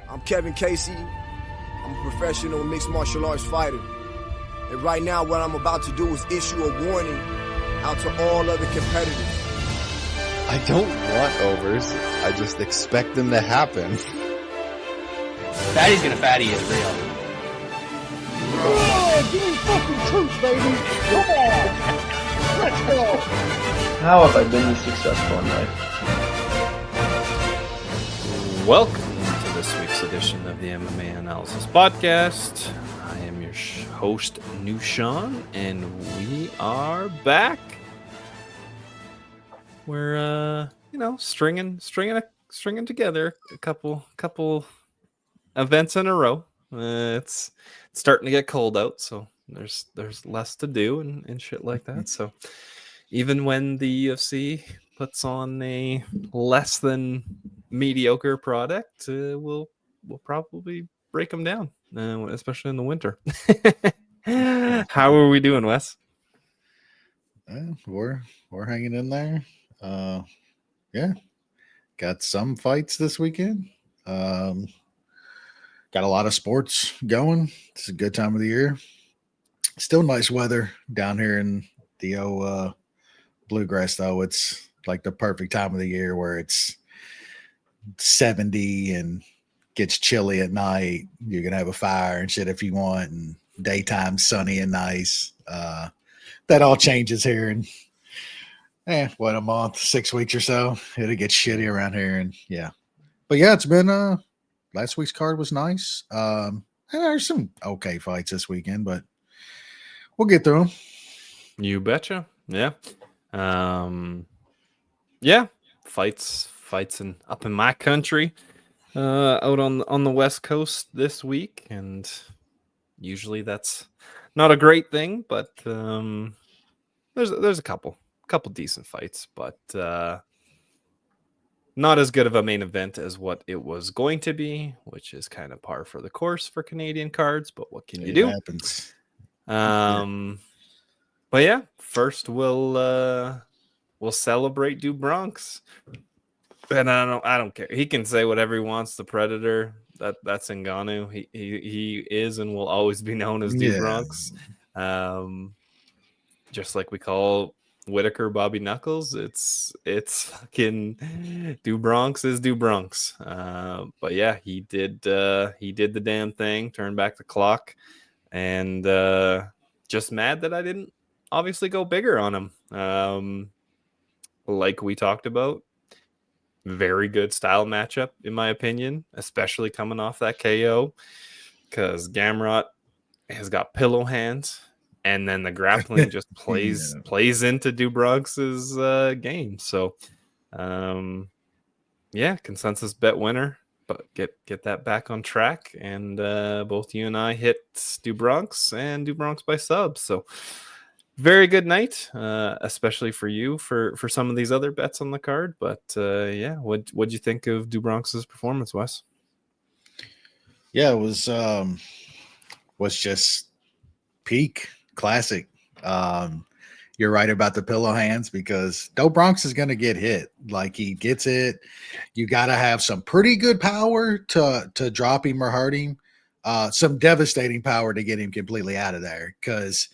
I'm Kevin Casey. I'm a professional mixed martial arts fighter. And right now, what I'm about to do is issue a warning out to all other competitors. I don't want overs. I just expect them to happen. Fatty's gonna fatty is real. Oh, give me fucking truth, baby. Come on. Let's go. How have I been this successful in life? Welcome to this week's edition of the MMA Analysis Podcast. I am your host, New Shaun, and we are back. We're stringing together a couple events in a row. It's starting to get cold out, so there's less to do and shit like that. So even when the UFC puts on a less than mediocre product, we'll probably break them down, especially in the winter. How are we doing, Wes? We're hanging in there. Yeah, got some fights this weekend. Got a lot of sports going. It's a good time of the year. Still nice weather down here in the Bluegrass, though. It's like the perfect time of the year where it's 70 and gets chilly at night. You can have a fire and shit if you want, and daytime sunny and nice. That all changes here in a month, 6 weeks or so. It'll get shitty around here, and but it's been last week's card was nice. And there's some okay fights this weekend, but we'll get through them. You betcha. Yeah. Fights up in my country, out on the West Coast this week, and usually that's not a great thing, but there's a couple decent fights, but not as good of a main event as what it was going to be, which is kind of par for the course for Canadian cards. But what can you do? Happens. But yeah, first we'll celebrate Do Bronx. And I don't care. He can say whatever he wants. The Predator, that's Ngannou. He is and will always be known as Do Bronx. Just like we call Whitaker Bobby Knuckles, it's fucking Do Bronx is Do Bronx. But yeah, he did the damn thing, turned back the clock, and just mad that I didn't obviously go bigger on him. Like we talked about, very good style matchup in my opinion, especially coming off that KO, because Gamrot has got pillow hands. And then the grappling just plays into Do Bronx's game. So, consensus bet winner. But get that back on track. And both you and I hit Do Bronx and Do Bronx by subs. So, very good night, especially for you for some of these other bets on the card. But what'd you think of Do Bronx's performance, Wes? Yeah, it was just peak. Classic. You're right about the pillow hands, because Do Bronx is going to get hit. Like, he gets it. You got to have some pretty good power to drop him or hurt him. Some devastating power to get him completely out of there, because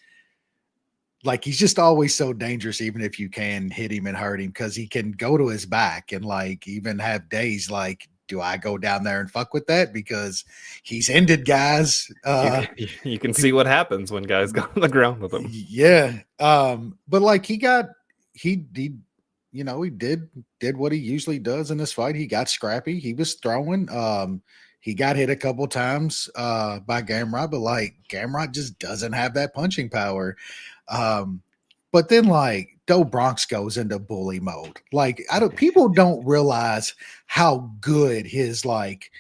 like, he's just always so dangerous, even if you can hit him and hurt him, because he can go to his back and like even have days like, do I go down there and fuck with that? Because he's ended guys. You can see what happens when guys go on the ground with him. Yeah. But like he did what he usually does in this fight. He got scrappy. He was throwing. He got hit a couple times by Gamrot, but like Gamrot just doesn't have that punching power. But then like Do Bronx goes into bully mode. Like, people don't realize how good his like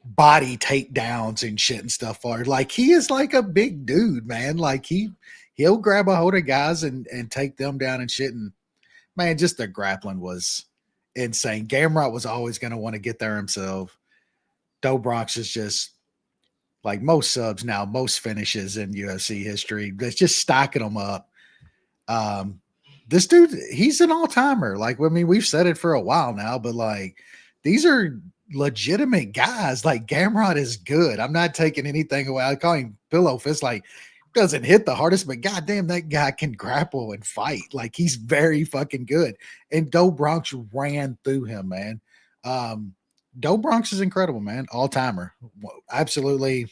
body takedowns and shit and stuff are. Like, he is like a big dude, man. Like, he'll grab a hold of guys and take them down and shit. And man, just the grappling was insane. Gamrot was always going to want to get there himself. Do Bronx is just like most subs now, most finishes in UFC history. It's just stacking them up. This dude, he's an all-timer. Like, I mean, we've said it for a while now, but like, these are legitimate guys. Like Gamrot is good. I'm not taking anything away. I call him Pillow Fist. Like doesn't hit the hardest, but goddamn, that guy can grapple and fight. Like he's very fucking good. And Do Bronx ran through him, man. Do Bronx is incredible, man. All timer, absolutely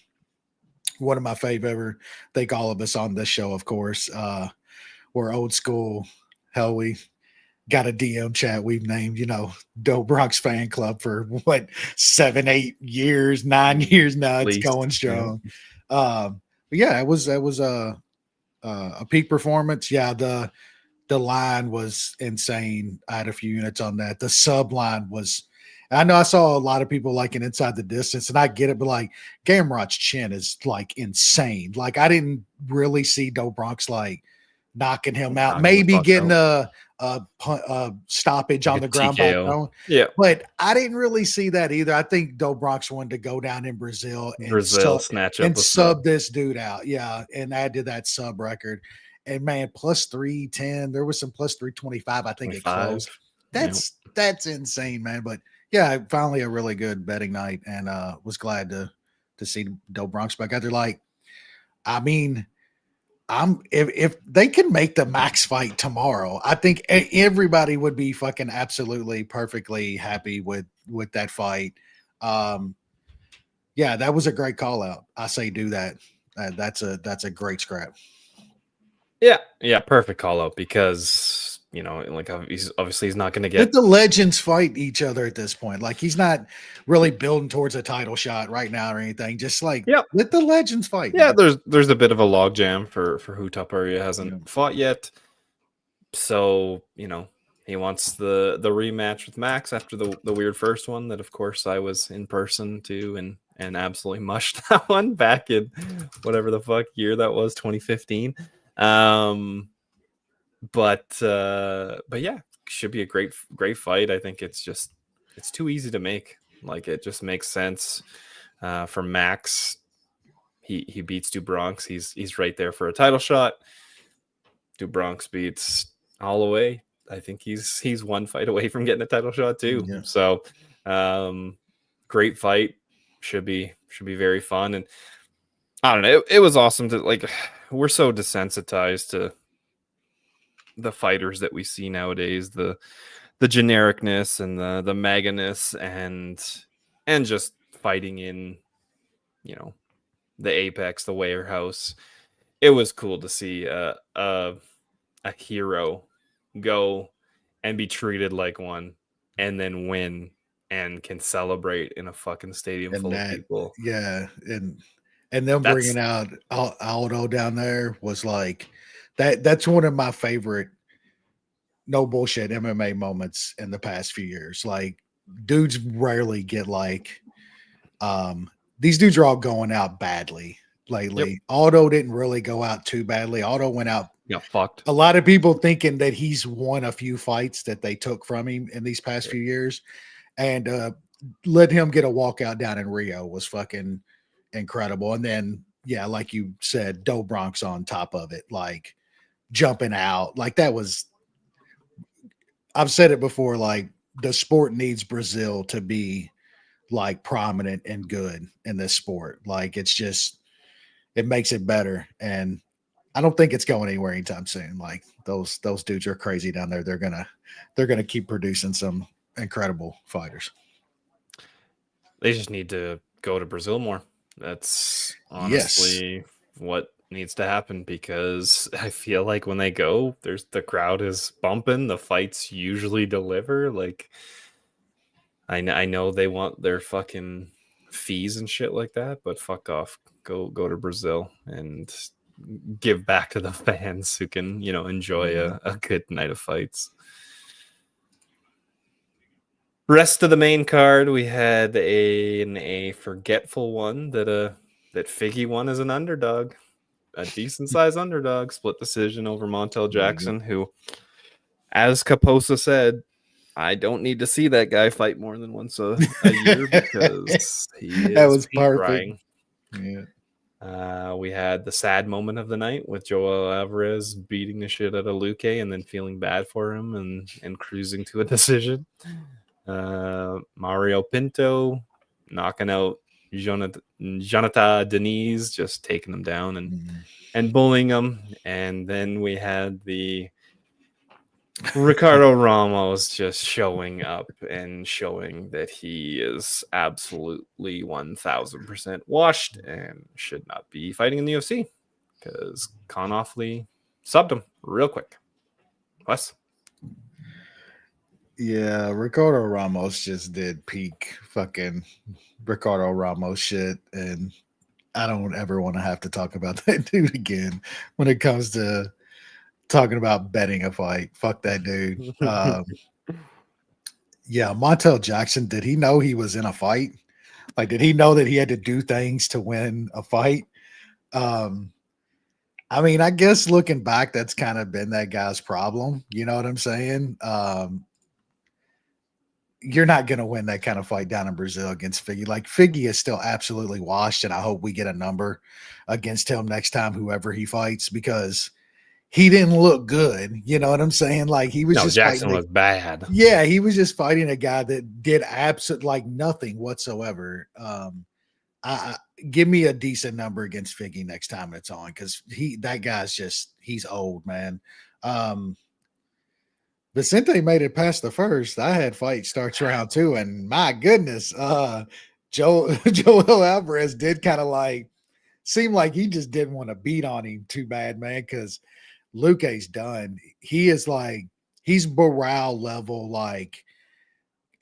one of my favorite ever. Think all of us on this show, of course. We're old school. Hell, we got a DM chat we've named, Do Bronx fan club for what 7, 8 years, 9 years now. It's going strong. Yeah. Yeah, it was a peak performance. Yeah, the line was insane. I had a few units on that. The sub line was. I know I saw a lot of people liking Inside the Distance, and I get it, but like Gamrot's chin is like insane. Like I didn't really see Do Bronx like knocking him out, maybe getting a stoppage on the ground by throwing. Yeah, but I didn't really see that either. I think Do Bronx wanted to go down in Brazil and snatch up and sub this dude out. Yeah, and add to that sub record. And man, plus 310. There was some plus 325. I think 25. It closed. That's insane, man. But yeah, finally a really good betting night, and was glad to see Do Bronx back out there. Like, I mean, if they can make the Max fight tomorrow, I think everybody would be fucking absolutely perfectly happy with that fight. Yeah, that was a great call out. I say do that. That's a great scrap. Yeah, perfect call out because. Like obviously he's not going to get. Let the legends fight each other at this point. Like he's not really building towards a title shot right now or anything. Just like let the legends fight. Yeah, man. There's a bit of a logjam for who Taparia hasn't fought yet. So he wants the rematch with Max after the weird first one that of course I was in person to and absolutely mushed that one back in whatever the fuck year that was, 2015. But yeah, should be a great fight. I think it's too easy to make. Like it just makes sense for Max. He beats Do Bronx. He's right there for a title shot. Do Bronx beats Holloway. I think he's one fight away from getting a title shot too. Yeah. So great fight. Should be very fun. And I don't know. It was awesome to like. We're so desensitized to the fighters that we see nowadays, the genericness and the meganess and just fighting in the apex, the warehouse. It was cool to see a hero go and be treated like one and then win and can celebrate in a fucking stadium full of people. Yeah, and them bringing out Aldo down there was like that's one of my favorite no bullshit MMA moments in the past few years. Like dudes rarely get like these dudes are all going out badly lately. Yep. Aldo didn't really go out too badly. Aldo went out fucked. A lot of people thinking that he's won a few fights that they took from him in these past few years, and let him get a walkout down in Rio was fucking incredible. And then like you said, Do Bronx on top of it, like jumping out. Like that was, I've said it before, like the sport needs Brazil to be like prominent and good in this sport. Like it's just, it makes it better. And I don't think it's going anywhere anytime soon. Like those dudes are crazy down there. They're gonna keep producing some incredible fighters. They just need to go to Brazil more. That's honestly what needs to happen, because I feel like when they go, the crowd is bumping, the fights usually deliver. Like I know they want their fucking fees and shit like that, but fuck off. Go to Brazil and give back to the fans who can, enjoy a good night of fights. Rest of the main card, we had a forgetful one that Figgy won as an underdog. A decent size underdog, split decision over Montel Jackson, who, as Caposa said, I don't need to see that guy fight more than once a year because that was perfect. Yeah. We had the sad moment of the night with Joel Alvarez beating the shit out of Luque and then feeling bad for him and cruising to a decision. Mario Pinto knocking out Jonathan Denise, just taking him down and bullying him. And then we had the Ricardo Ramos just showing up and showing that he is absolutely 1000% washed and should not be fighting in the UFC because Con Offley subbed him real quick. Wes? Yeah, Ricardo Ramos just did peak fucking Ricardo Ramos shit, and I don't ever want to have to talk about that dude again when it comes to talking about betting a fight. Fuck that dude. Yeah, Montel Jackson, did he know he was in a fight? Like, did he know that he had to do things to win a fight? I mean, I guess looking back, that's kind of been that guy's problem. You know what I'm saying? You're not going to win that kind of fight down in Brazil against Figgy. Like, Figgy is still absolutely washed, and I hope we get a number against him next time, whoever he fights, because he didn't look good. You know what I'm saying? Like, he was just Jackson fighting was bad. Yeah, he was just fighting a guy that did absolutely like nothing whatsoever. I give me a decent number against Figgy next time it's on, because that guy's just, he's old, man. Vicente made it past the first. I had fight starts round 2, and my goodness, Joel Alvarez did kind of like seem like he just didn't want to beat on him too bad, man, because Luque's done. He is like, he's morale level, like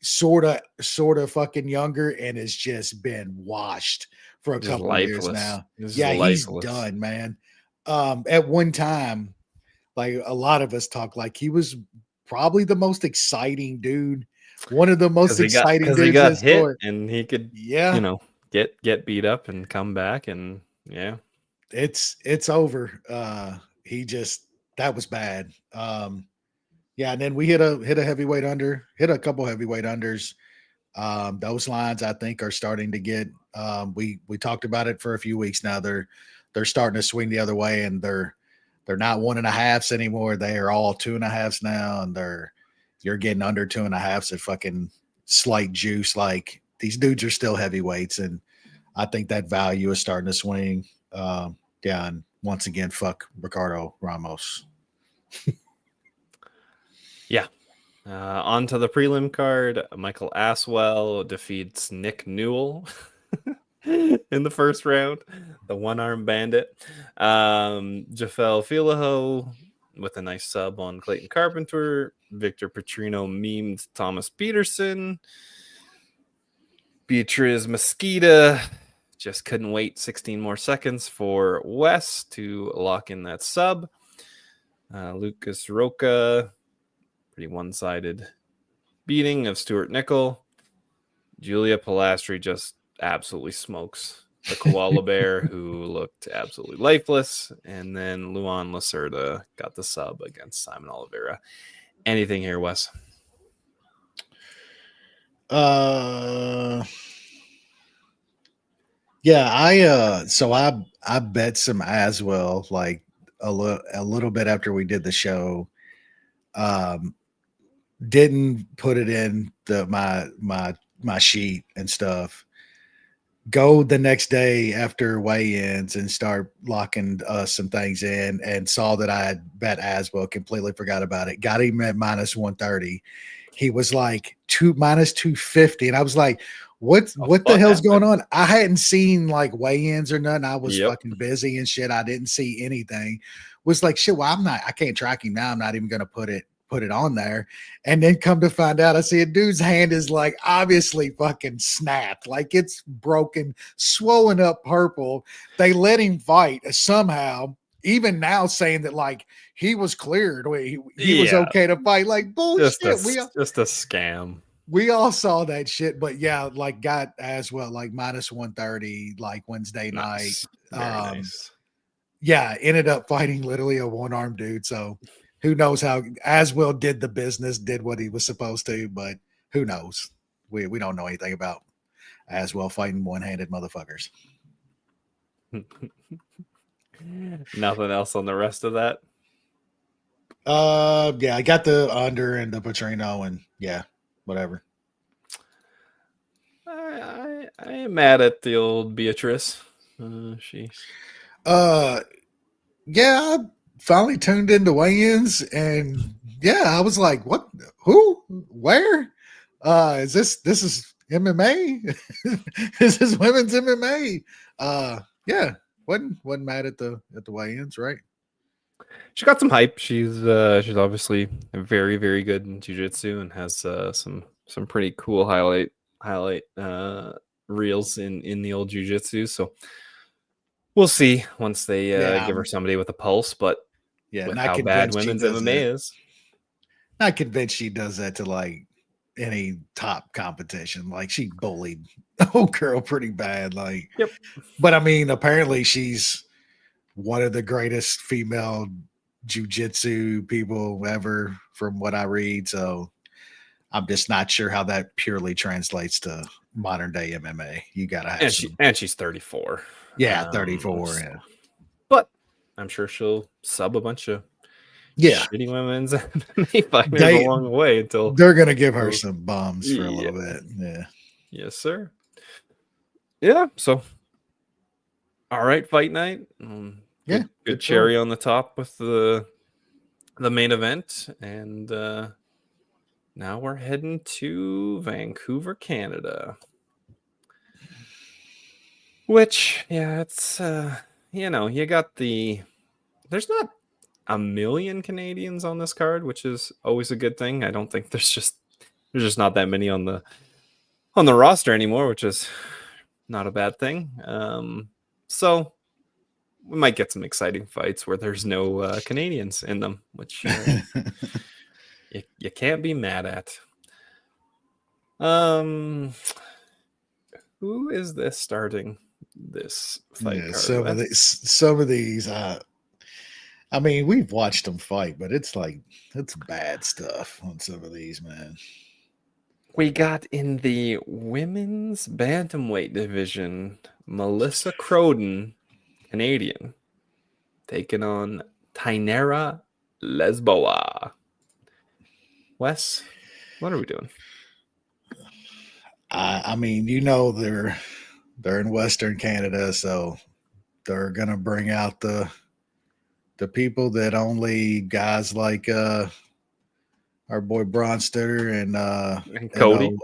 sort of fucking younger, and has just been washed for a couple years now. Yeah, he's done, man. At one time, like a lot of us talk, like he was probably the most exciting dude, one of the most exciting dudes. He got hit and he could, get beat up and come back, and it's over. He just, that was bad. Yeah, and then we hit a heavyweight under, hit a couple heavyweight unders. Those lines I think are starting to get. We talked about it for a few weeks now. They're starting to swing the other way, and they're not 1.5s anymore. They are all 2.5s now, and you're getting under 2.5s at fucking slight juice. Like, these dudes are still heavyweights, and I think that value is starting to swing. And once again, fuck Ricardo Ramos. On to the prelim card. Michael Aswell defeats Nick Newell in the first round, the one-arm bandit. Jafel Filaho with a nice sub on Clayton Carpenter. Victor Petrino memed Thomas Peterson. Beatriz Mosqueda just couldn't wait 16 more seconds for Wes to lock in that sub. Lucas Roca, pretty one-sided beating of Stuart Nickel. Julia Pilastri just absolutely smokes the koala bear, who looked absolutely lifeless. And then Luan Lacerda got the sub against Simon Oliveira. Anything here, Wes? Yeah, I bet some Aswell like a little bit after we did the show. Didn't put it in my sheet and stuff. Go the next day after weigh-ins and start locking some things in, and saw that I had bet Aswell, completely forgot about it. Got him at -130. He was like -250, and I was like, what the hell's going on? I hadn't seen like weigh-ins or nothing. I was fucking busy and shit. I didn't see anything. Was like, shit, well, I can't track him now. I'm not even gonna put it on there. And then come to find out, I see a dude's hand is like obviously fucking snapped, like it's broken, swollen up purple. They let him fight somehow, even now saying that like he was cleared, he was okay to fight. Like, bullshit. Just a scam. We all saw that shit, but yeah, like got Aswell like -130 like Wednesday night. Nice. Yeah, ended up fighting literally a one-armed dude. So who knows how Aswell did the business, did what he was supposed to, but who knows? We don't know anything about Aswell fighting one-handed motherfuckers. Nothing else on the rest of that? Yeah, I got the under and the Petrino, and yeah, whatever. I am mad at the old Beatrice. She Yeah, I finally tuned into weigh-ins, and yeah, I was like, "What? Who? Where? Is this is MMA? This is women's MMA?" Yeah, wasn't mad at the weigh-ins, right? she got some hype. She's obviously very very good in jiu-jitsu and has some pretty cool highlight reels in the old jiu-jitsu. So we'll see once they Yeah, give her somebody with a pulse. But yeah, with not how bad convinced she women's does MMA that. is, Not convinced she does that to like any top competition. Like she bullied the old girl pretty bad. Like, Yep. But I mean, apparently she's one of the greatest female jujitsu people ever, from what I read. So I'm just not sure how that purely translates to modern day MMA. You gotta have she's 34. 34. So- Yeah. but I'm sure she'll sub a bunch of Yeah. shitty women's MMA fighters along the way until They're gonna give her some bums for a little bit. Yeah. Yes, sir. Yeah. So, all right, fight night. Good cherry on the top with the main event, and now we're heading to Vancouver, Canada. Which, yeah, it's you got there's not a million Canadians on this card, which is always a good thing. I don't think there's just not that many on the roster anymore, which is not a bad thing. So we might get some exciting fights where there's no Canadians in them, which you can't be mad at. Who is this starting this fight card? Some of these I mean, we've watched them fight, but it's bad stuff on some of these, man. We got in the women's bantamweight division, Melissa Croden, Canadian, taking on Tainara Lesboa. Wes, what are we doing? I mean, they're in Western Canada, so they're gonna bring out the people that only guys like our boy Bronster and Cody,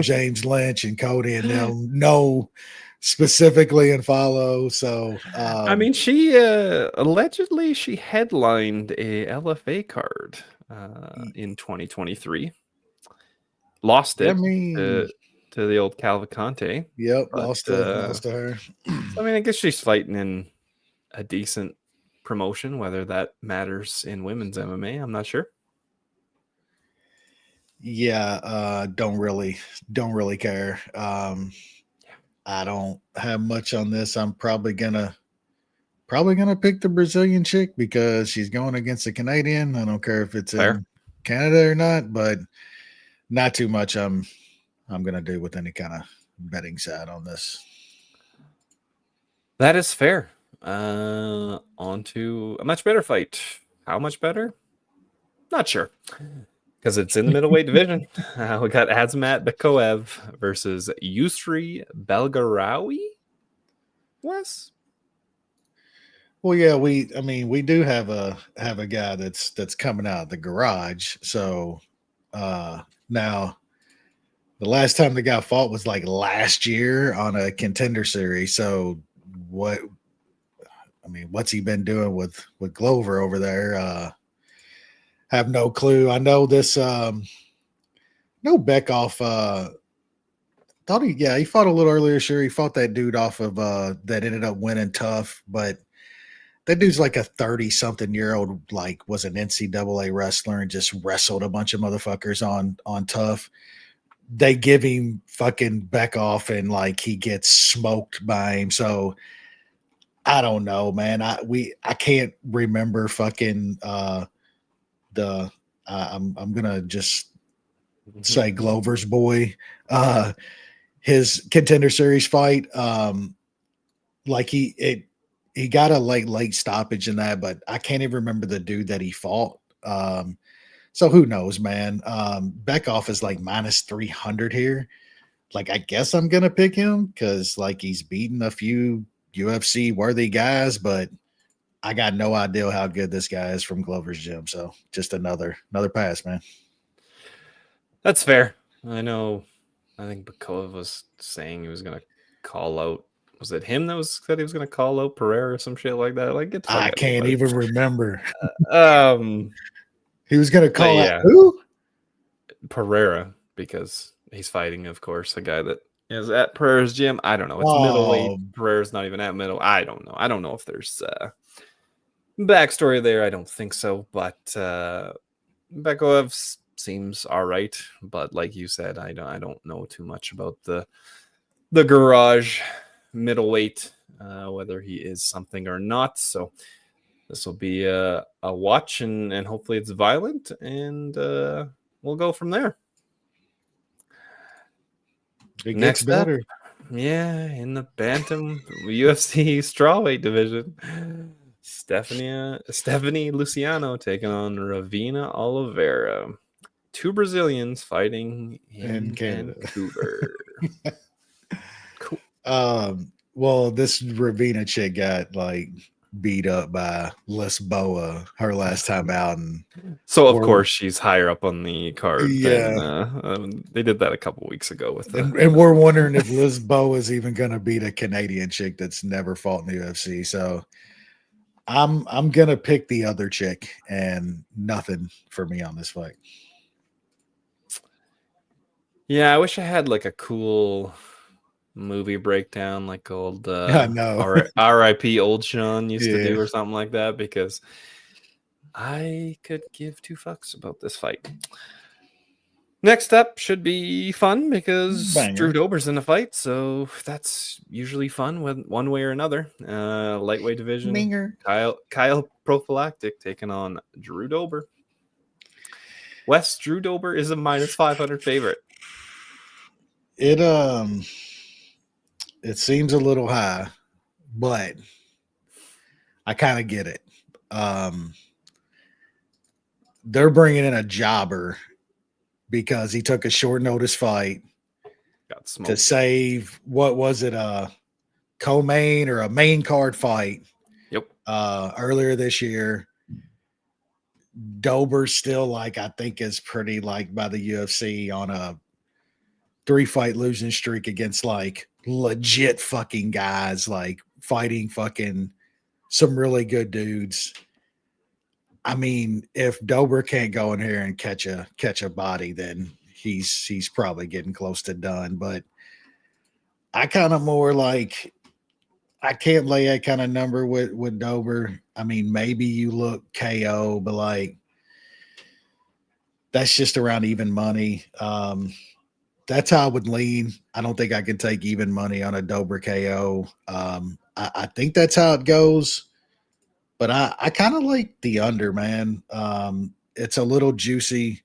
James Lynch and Cody, and they'll know specifically and follow. So I mean, she allegedly she headlined a LFA card in 2023. Lost it to the old Calvacante. Yep, lost to her. I mean, I guess she's fighting in a decent promotion. Whether that matters in women's MMA, I'm not sure. Yeah, don't really care. I don't have much on this. I'm probably gonna pick the Brazilian chick because she's going against a Canadian. I don't care if it's in Canada or not, but not too much. I'm gonna do with any kind of betting side on this. That is fair. On to a much better fight. How much better? Not sure. Because it's in the middleweight division. We got Azmat Bekoev versus Yusri Belgarawi. Wes? Well, yeah, we do have a guy that's coming out of the garage. So now the last time the guy fought was like last year on a contender series. So what's he been doing with Glover over there? Have no clue. I know this no Beckoff thought he fought a little earlier. Sure, he fought that dude off of that ended up winning tough, but that dude's like a 30-something-year-old, like was an NCAA wrestler and just wrestled a bunch of motherfuckers on tough. They give him fucking Beckoff and like he gets smoked by him. So I don't know, man. I can't remember fucking I'm gonna just say Glover's boy, his contender series fight. Like he got a late stoppage in that, but I can't even remember the dude that he fought. So who knows, man? Beckoff is like minus 300 here. like, I guess I'm gonna pick him because like he's beaten a few UFC worthy guys, but I got no idea how good this guy is from Glover's Gym. So just another pass, man. That's fair. I know. I think Bakov was saying he was gonna call out. Was it him that said he was gonna call out Pereira or some shit like that? Like, get the fuck I out of can't here, even remember. buddy. He was gonna But call out yeah, who? Pereira, because he's fighting, of course, a guy that is at Pereira's gym. I don't know. It's middleweight. Oh, Pereira's not even at middle. I don't know. I don't know if there's backstory there. I don't think so. But Bekov seems all right. But like you said, I don't know too much about the garage middleweight, whether he is something or not. So this will be a watch, and hopefully it's violent, and we'll go from there. it gets Next better. up, in the bantam UFC strawweight division, Stephanie Luciano taking on Ravina Oliveira. Two Brazilians fighting in Canada. Vancouver. Cool. Well, this Ravina chick got like beat up by Lisboa her last time out, and So of course she's higher up on the card. Yeah. Than, they did that a couple weeks ago with and we're wondering if Lisboa is even going to beat a Canadian chick that's never fought in the UFC. So I'm gonna pick the other chick, and nothing for me on this fight. Yeah, I wish I had like a cool movie breakdown like old I know. RIP Old Sean used to Yeah. do or something like that, because I could give two fucks about this fight. Next up should be fun because Banger. Drew Dober's in the fight, so that's usually fun with one way or another. Lightweight division. Minger. Kyle Prophylactic taking on Drew Dober. Wes, Drew Dober is a minus 500 favorite. It seems a little high, but I kind of get it. They're bringing in a jobber because he took a short notice fight Got smoked. to save, what was it, a co-main or a main card fight. Yep. Earlier this year. Dober still, like, I think is pretty like by the UFC on a 3-fight losing streak against like legit fucking guys, like fighting fucking some really good dudes. I mean, if Dober can't go in here and catch a body, then he's probably getting close to done. But I kind of more like, I can't lay that kind of number with Dober. I mean, maybe you look KO, but like that's just around even money. That's how I would lean. I don't think I can take even money on a Dober KO. I think that's how it goes, but I kind of like the under, man. It's a little juicy.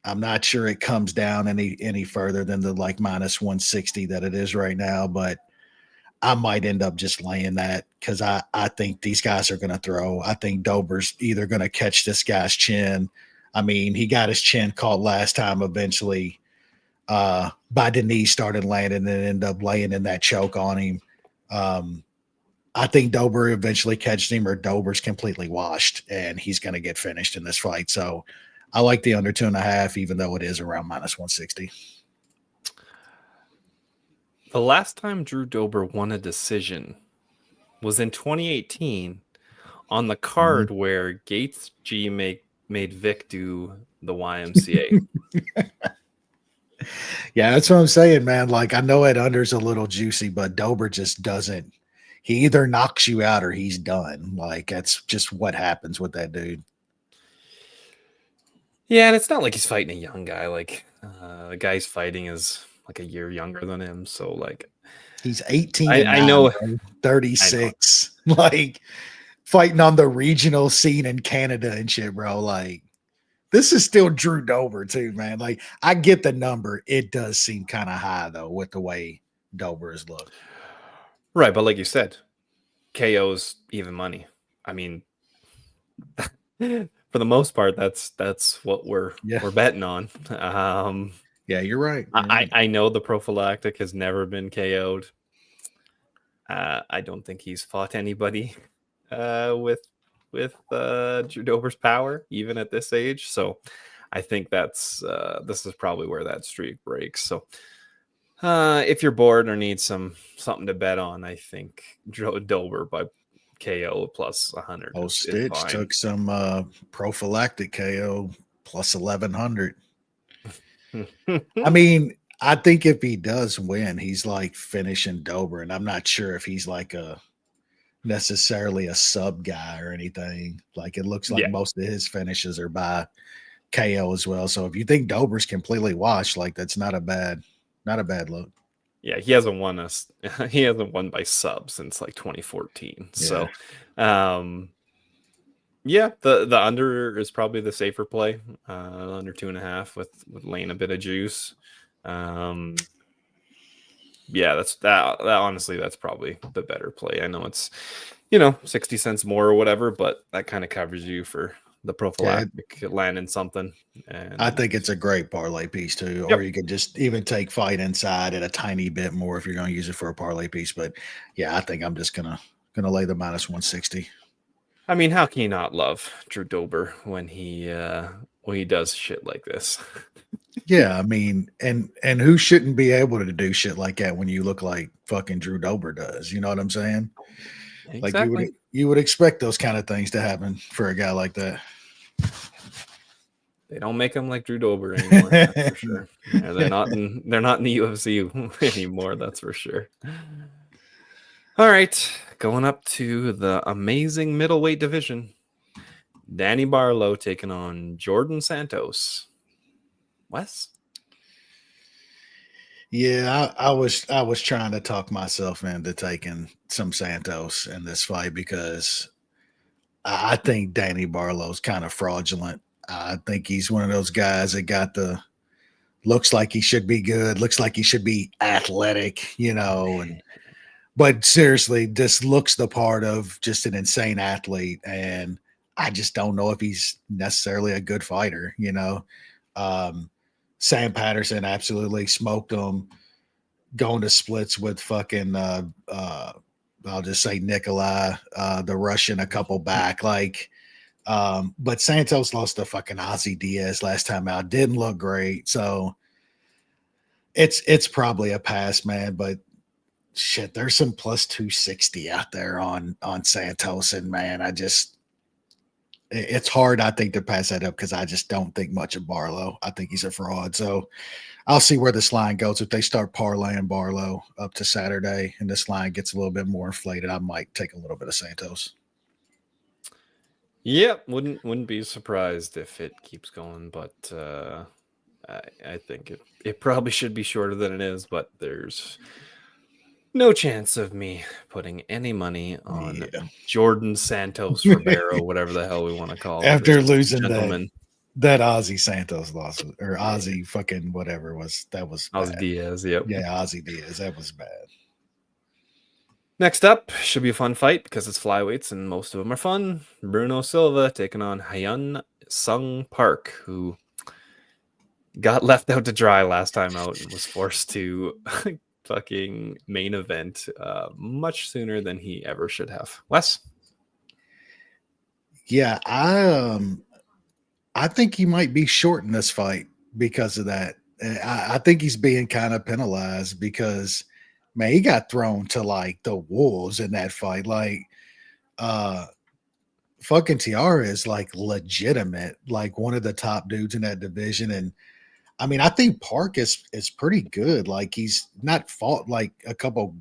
I'm not sure it comes down any further than the like minus 160 that it is right now, but I might end up just laying that because I think these guys are going to throw. I think Dober's either going to catch this guy's chin. I mean, he got his chin caught last time eventually. By Denise started landing and ended up laying in that choke on him. I think Dober eventually catches him, or Dober's completely washed and he's going to get finished in this fight. So I like the under 2.5, even though it is around minus 160. The last time Drew Dober won a decision was in 2018 on the card where Gates G made Vic do the YMCA. Yeah, that's what I'm saying, man. Like, I know it under's a little juicy, but Dober just doesn't. He either knocks you out or he's done. Like, that's just what happens with that dude. Yeah, and it's not like he's fighting a young guy. Like, the guy he's fighting is like a year younger than him. So, like, he's 18. I know. 36. I know. Like, fighting on the regional scene in Canada and shit, bro. Like, this is still Drew Dober too, man. Like, I get the number. It does seem kind of high though with the way Dober is looked. Right, but like you said, KO's even money. I mean, for the most part, that's what we're betting on. Yeah, you're right. I know the prophylactic has never been KO'd. I don't think he's fought anybody with Drew Dober's power, even at this age. So I think this is probably where that streak breaks. So if you're bored or need something to bet on, I think Drew Dober by KO plus 100. Oh, is Stitch fine. took some prophylactic KO plus 1100. I mean, I think if he does win, he's like finishing Dober, and I'm not sure if he's like necessarily a sub guy or anything. Like it looks like most of his finishes are by KO as well. So if you think Dober's completely washed, like that's not a bad look. Yeah, he hasn't won he hasn't won by sub since like 2014. Yeah. So yeah, the under is probably the safer play. Under 2.5 with laying a bit of juice. Yeah, that's that honestly, that's probably the better play. I know it's 60 cents more or whatever, but that kind of covers you for the prophylactic landing something. And I think it's a great parlay piece too. Yep. Or you could just even take fight inside at a tiny bit more if you're going to use it for a parlay piece. But yeah, I think I'm just gonna lay the minus 160. I mean, how can you not love Drew Dober when he does shit like this? Yeah, I mean, and who shouldn't be able to do shit like that when you look like fucking Drew Dober does? You know what I'm saying? Exactly. Like you would expect those kind of things to happen for a guy like that. They don't make him like Drew Dober anymore, that's for sure. Yeah, they're not in the UFC anymore, that's for sure. All right, going up to the amazing middleweight division. Danny Barlow taking on Jordan Santos. Wes? Yeah, I was trying to talk myself into taking some Santos in this fight because I think Danny Barlow's kind of fraudulent. I think he's one of those guys that looks like he should be good, looks like he should be athletic, but seriously, just looks the part of just an insane athlete. And I just don't know if he's necessarily a good fighter, Sam Patterson absolutely smoked him, going to splits with fucking I'll just say Nikolai, the Russian, a couple back. But Santos lost to fucking Ozzy Diaz last time out. Didn't look great. So it's probably a pass, man. But shit, there's some plus 260 out there on Santos. And man, it's hard, I think, to pass that up because I just don't think much of Barlow. I think he's a fraud. So I'll see where this line goes. If they start parlaying Barlow up to Saturday and this line gets a little bit more inflated, I might take a little bit of Santos. Yeah, wouldn't be surprised if it keeps going, but I think it probably should be shorter than it is, but there's no chance of me putting any money on Jordan Santos Ribeiro, whatever the hell we want to call it. After losing that Ozzy Santos loss, or Ozzy fucking whatever that was bad. Ozzy Diaz, yep. Yeah, Ozzy Diaz, that was bad. Next up, should be a fun fight because it's flyweights and most of them are fun. Bruno Silva taking on Hyun Sung Park, who got left out to dry last time out and was forced to fucking main event much sooner than he ever should have. Wes? Yeah, I think he might be short in this fight because of that. I think he's being kind of penalized because, man, he got thrown to like the wolves in that fight. Like, fucking Tiara is like legitimate, like one of the top dudes in that division. And I mean, I think Park is pretty good. Like, he's not fought like a couple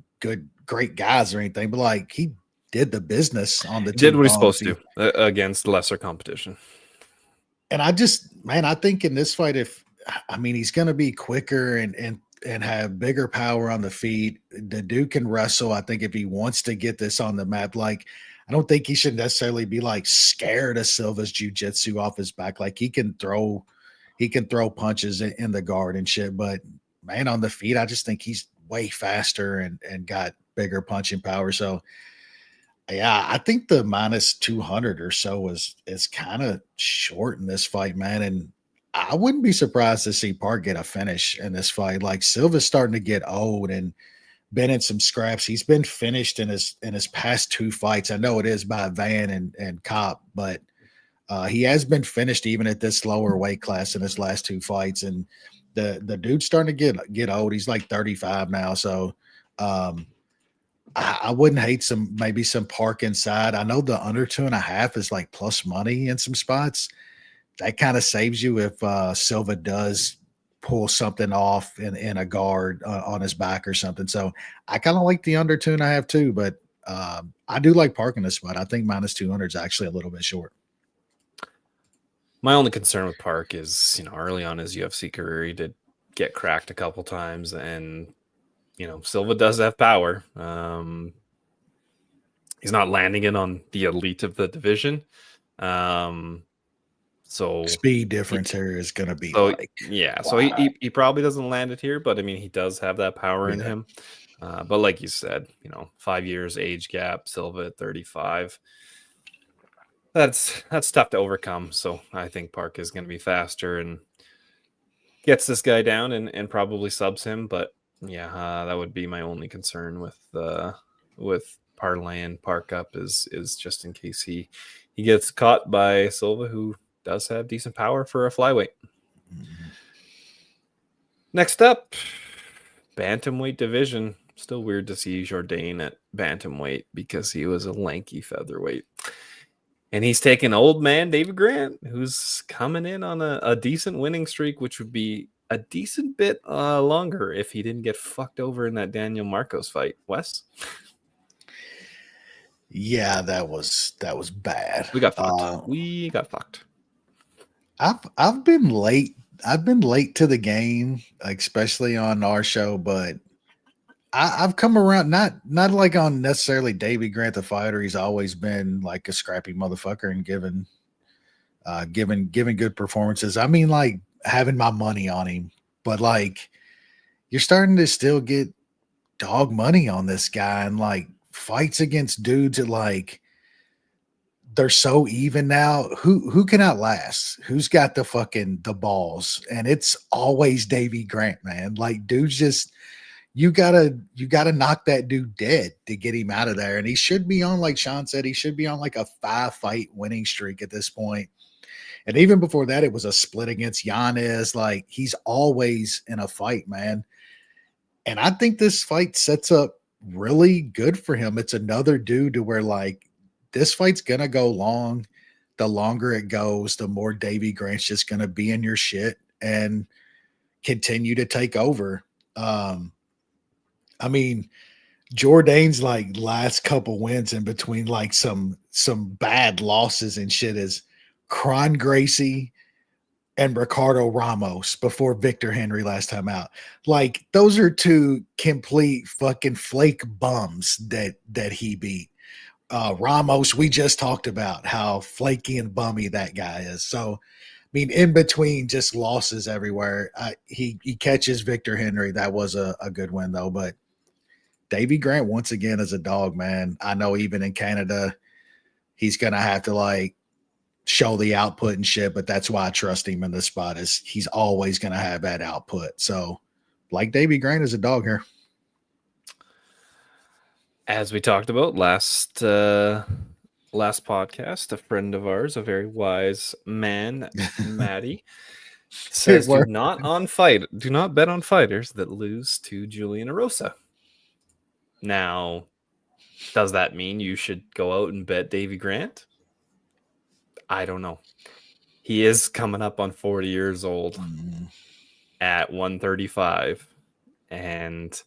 great guys or anything, but like he did the business on the did what he's supposed to against lesser competition. And I think in this fight, he's going to be quicker and have bigger power on the feet. The dude can wrestle. I think if he wants to get this on the map, like, I don't think he should necessarily be like scared of Silva's jiu-jitsu off his back. Like, he can throw punches in the guard and shit. But man, on the feet, I just think he's way faster and got bigger punching power. So yeah, I think the minus 200 or so is kind of short in this fight, man. And I wouldn't be surprised to see Park get a finish in this fight. Like Silva's starting to get old and been in some scraps. He's been finished in his past 2 fights. I know it is by Van and Cop, but he has been finished even at this lower weight class in his last 2 fights. And the dude's starting to get old. He's like 35 now. So I wouldn't hate maybe some Park inside. I know the under 2.5 is like plus money in some spots. That kind of saves you if Silva does pull something off in a guard on his back or something. So I kind of like the under 2.5 too, but I do like Park in this spot. I think minus 200 is actually a little bit short. My only concern with Park is, early on his UFC career, he did get cracked a couple times, and Silva does have power. He's not landing it on the elite of the division. So speed difference here is going to be so wow. he probably doesn't land it here, but I mean, he does have that power in him. But like you said, 5 years age gap, Silva at 35. That's tough to overcome. So I think Park is going to be faster and gets this guy down and probably subs him. But that would be my only concern with Parlay and Park up is just in case he gets caught by Silva, who does have decent power for a flyweight. Mm-hmm. Next up, bantamweight division. Still weird to see Jourdain at bantamweight because he was a lanky featherweight. And he's taking old man David Grant, who's coming in on a decent winning streak, which would be a decent bit longer if he didn't get fucked over in that Daniel Marcos fight. Wes? Yeah, that was bad. We got fucked. I've been late. I've been late to the game, especially on our show, but I've come around, not like on necessarily Davey Grant the fighter. He's always been like a scrappy motherfucker and giving good performances. I mean, like having my money on him, but like you're starting to still get dog money on this guy, and like fights against dudes that like they're so even now. Who can outlast? Who's got the balls? And it's always Davey Grant, man. Like dudes just. You gotta knock that dude dead to get him out of there. And he should be on, like Sean said, he should be on like a 5-fight winning streak at this point. And even before that, it was a split against Yanez. Like he's always in a fight, man. And I think this fight sets up really good for him. It's another dude to where like this fight's gonna go long. The longer it goes, the more Davey Grant's just gonna be in your shit and continue to take over. I mean, Jourdain's like last couple wins in between like some bad losses and shit is Kron Gracie and Ricardo Ramos before Victor Henry last time out. Like those are 2 complete fucking flake bums that he beat. Ramos, we just talked about how flaky and bummy that guy is. So, I mean, in between just losses everywhere, he catches Victor Henry. That was a good win though, but Davey Grant, once again, is a dog, man. I know even in Canada, he's going to have to, like, show the output and shit, but that's why I trust him in this spot is he's always going to have that output. So, like Davey Grant is a dog here. As we talked about last podcast, a friend of ours, a very wise man, Maddie, says do not bet on fighters that lose to Julian Erosa. Now, does that mean you should go out and bet Davey Grant? I don't know. He is coming up on 40 years old at 135, and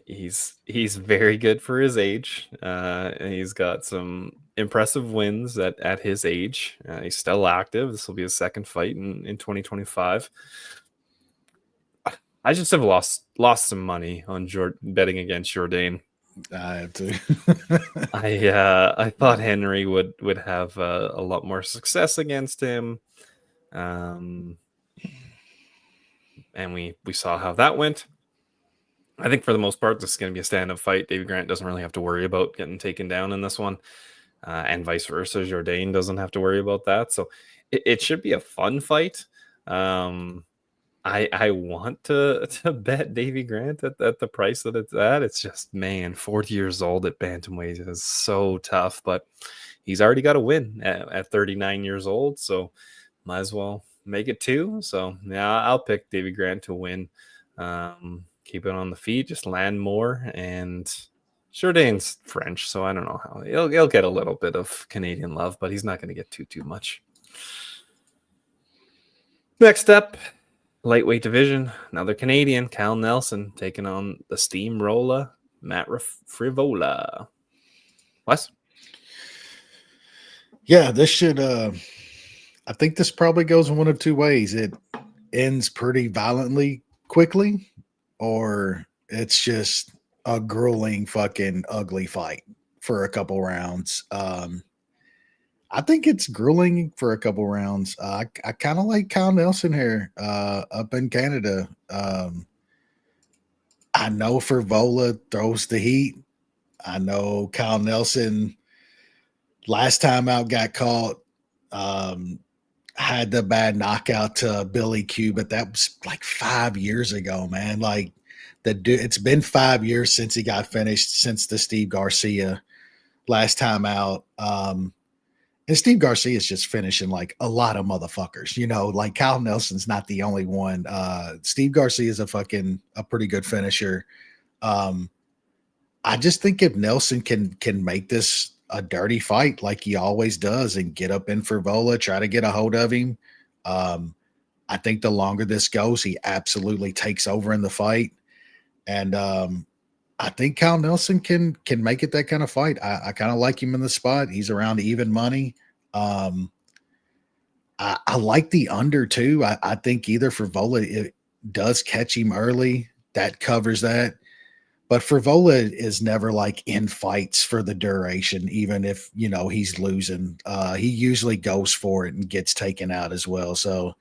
he's very good for his age. And he's got some impressive wins at his age. He's still active. This will be his second fight in 2025. I just have lost some money on betting against Jourdain. I have to. I thought Henry would have a lot more success against him, and we saw how that went. I think for the most part, this is going to be a stand-up fight. Davey Grant doesn't really have to worry about getting taken down in this one, and vice versa. Jourdain doesn't have to worry about that. So it should be a fun fight. I want to bet Davy Grant at the price that it's at. It's just, man, 40 years old at bantamweight is so tough, but he's already got a win at 39 years old, so might as well make it 2. So yeah, I'll pick Davy Grant to win. Keep it on the feet, just land more, and Jourdain's French, so I don't know how he'll get a little bit of Canadian love, but he's not going to get too much. Next up, lightweight division, another Canadian, Cal Nelson, taking on the steamroller Matt Frivola. Wes? Yeah, this should I think this probably goes one of two ways. It ends pretty violently quickly, or it's just a grueling fucking ugly fight for a couple rounds. I think it's grueling for a couple rounds. I kind of like Kyle Nelson here up in Canada. I know Frivola throws the heat. I know Kyle Nelson last time out got caught, had the bad knockout to Billy Q, but that was like 5 years ago, man. Like it's been 5 years since he got finished, since the Steve Garcia last time out. And Steve Garcia is just finishing like a lot of motherfuckers, like Kyle Nelson's not the only one. Steve Garcia is a pretty good finisher. I just think if Nelson can make this a dirty fight like he always does and get up in Frivola, try to get a hold of him, I think the longer this goes, he absolutely takes over in the fight. And I think Kyle Nelson can make it that kind of fight. I kind of like him in the spot. He's around even money. I like the under too. I think either Frivola, it does catch him early. That covers that. But Frivola is never like in fights for the duration, even if, he's losing. He usually goes for it and gets taken out as well. So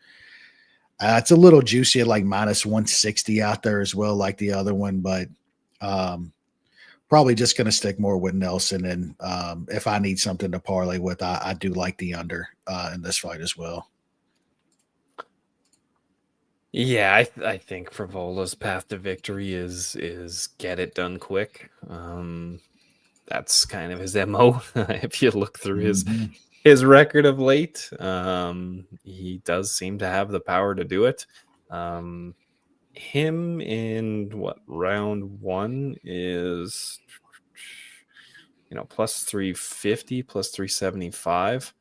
it's a little juicy at like minus 160 out there as well, like the other one. But probably just going to stick more with Nelson. And if I need something to parlay with, I do like the under in this fight as well. Yeah, I think Frivola's path to victory is get it done quick. That's kind of his MO. If you look through his record of late, he does seem to have the power to do it. Him in round 1 is plus 350, plus 375.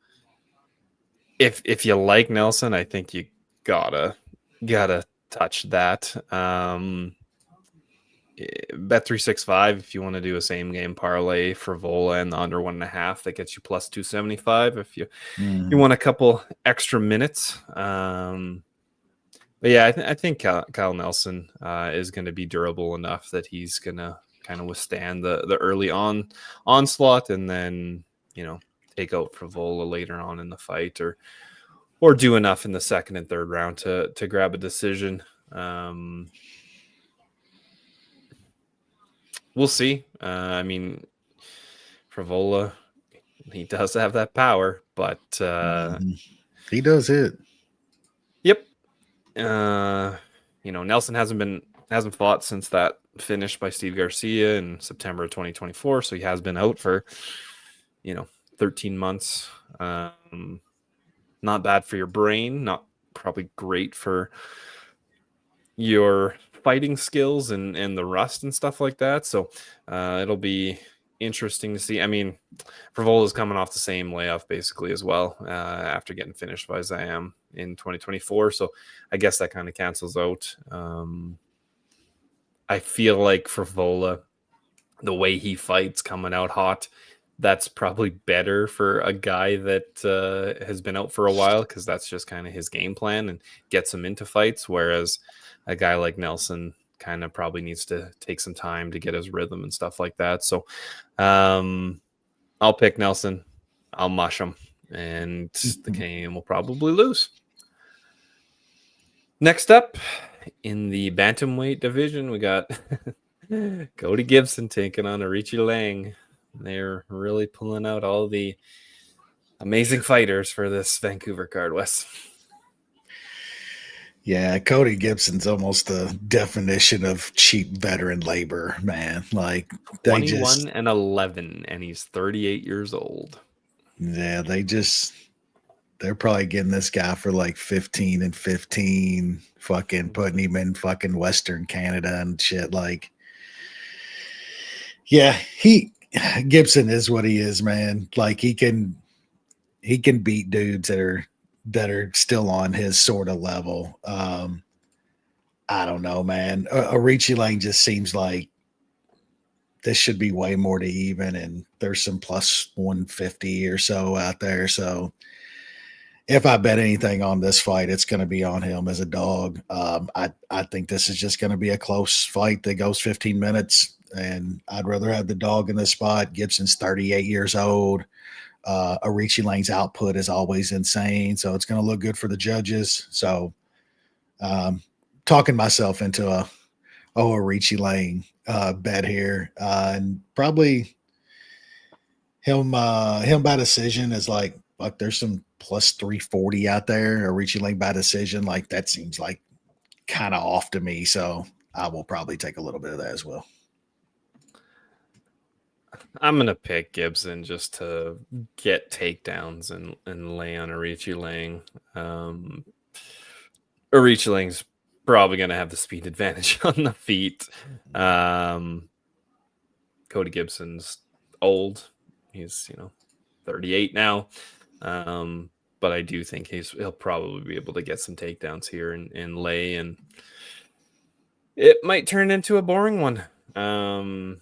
If you like Nelson, I think you gotta touch that. Bet 365 if you want to do a same game parlay for Frivola and the under 1.5, that gets you plus 275 if you want a couple extra minutes. But yeah, I think Kyle Nelson is going to be durable enough that he's going to kind of withstand the early onslaught, and then take out Frivola later on in the fight, or do enough in the second and third round to grab a decision. We'll see. I mean, Frivola, he does have that power, but he does hit. Yep. Nelson hasn't fought since that finish by Steve Garcia in September of 2024, so he has been out for 13 months. Not bad for your brain, not probably great for your fighting skills and the rust and stuff like that. So it'll be interesting to see. I mean, Frivola is coming off the same layoff basically as well after getting finished by Zayam in 2024. So I guess that kind of cancels out. I feel like Frivola, the way he fights coming out hot, that's probably better for a guy that has been out for a while, because that's just kind of his game plan and gets him into fights. Whereas a guy like Nelson kind of probably needs to take some time to get his rhythm and stuff like that. So I'll pick Nelson. I'll mush him, and the Canadian will probably lose. Next up in the bantamweight division, we got Cody Gibson taking on Arichi Lang. They're really pulling out all the amazing fighters for this Vancouver card, Wes. Yeah, Cody Gibson's almost the definition of cheap veteran labor, man. Like they 21 and 11, and he's 38 years old. they're probably getting this guy for like 15 and 15, fucking putting him in fucking Western Canada and shit. Like, yeah, Gibson is what he is, man. Like he can beat dudes that are still on his sort of level. I don't know, man. Arichi Lane just seems like this should be way more to even, and there's some plus 150 or so out there. So if I bet anything on this fight, it's going to be on him as a dog. I think this is just going to be a close fight that goes 15 minutes, and I'd rather have the dog in this spot. Gibson's 38 years old. Arichi Lane's output is always insane, so it's going to look good for the judges. So, talking myself into a Arichi Lane bet here, and probably him by decision is like there's some plus 340 out there. Arichi Lane by decision, like that seems like kind of off to me. So I will probably take a little bit of that as well. I'm gonna pick Gibson just to get takedowns and lay on Arichi Lang. Arichi Lang's probably gonna have the speed advantage on the feet. Cody Gibson's old. He's 38 now. But I do think he'll probably be able to get some takedowns here and lay, and it might turn into a boring one. So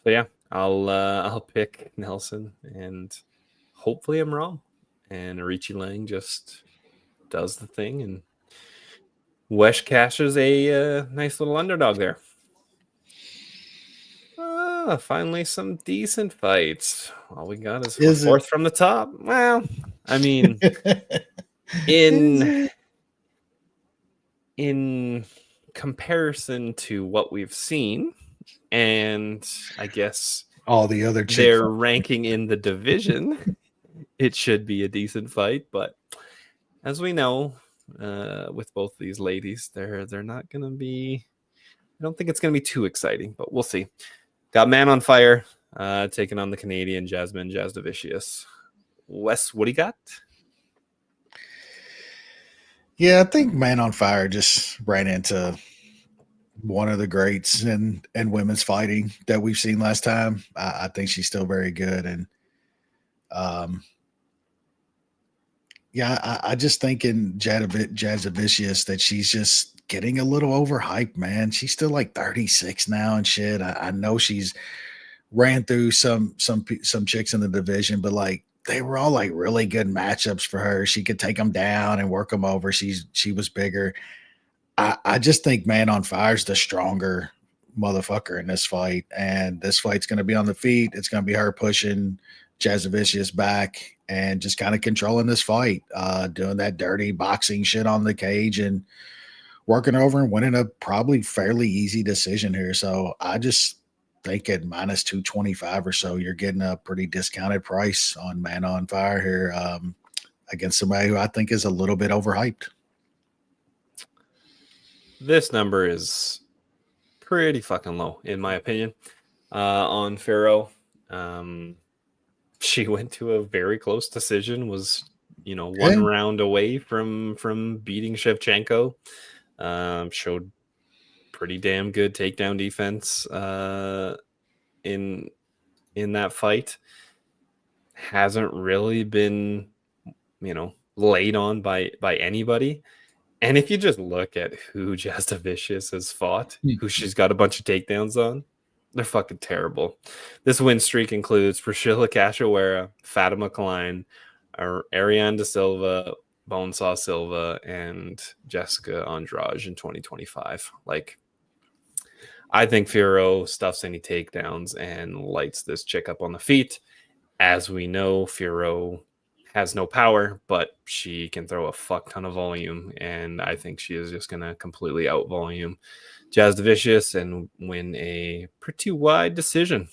yeah, I'll pick Nelson, and hopefully I'm wrong, and Arichi Lang just does the thing, and Wesh cashes a nice little underdog there. Finally some decent fights. All we got is fourth from the top. Well, I mean, in comparison to what we've seen, and I guess all the other they're ranking in the division, it should be a decent fight. But as we know, with both these ladies, they're not going to be. I don't think it's going to be too exciting, but we'll see. Got Man on Fire taking on the Canadian Jasmine Jasdavicius. Wes, what do you got? Yeah, I think Man on Fire just ran into one of the greats in women's fighting that we've seen last time. I think she's still very good. And I just think in Jasdavicius that she's just getting a little overhyped, man. She's still like 36 now and shit. I know she's ran through some chicks in the division, but like they were all like really good matchups for her. She could take them down and work them over. She was bigger. I just think Man on Fire is the stronger motherfucker in this fight, and this fight's going to be on the feet. It's going to be her pushing Jasdavicius back and just kind of controlling this fight, doing that dirty boxing shit on the cage and working over and winning a probably fairly easy decision here. So I just think at minus 225 or so, you're getting a pretty discounted price on Man on Fire here against somebody who I think is a little bit overhyped. This number is pretty fucking low, in my opinion. On Fiorot, she went to a very close decision, was one round away from beating Shevchenko. Showed pretty damn good takedown defense in that fight. Hasn't really been laid on by anybody. And if you just look at who Jasdavicius has fought, who she's got a bunch of takedowns on, they're fucking terrible. This win streak includes Priscilla Cachoeira, Fatima Klein, Ariane De Silva, Bonesaw Silva, and Jessica Andrade in 2025. Like, I think Fiorot stuffs any takedowns and lights this chick up on the feet. As we know, Fiorot has no power, but she can throw a fuck ton of volume, and I think she is just going to completely out volume Jasdavicius and win a pretty wide decision.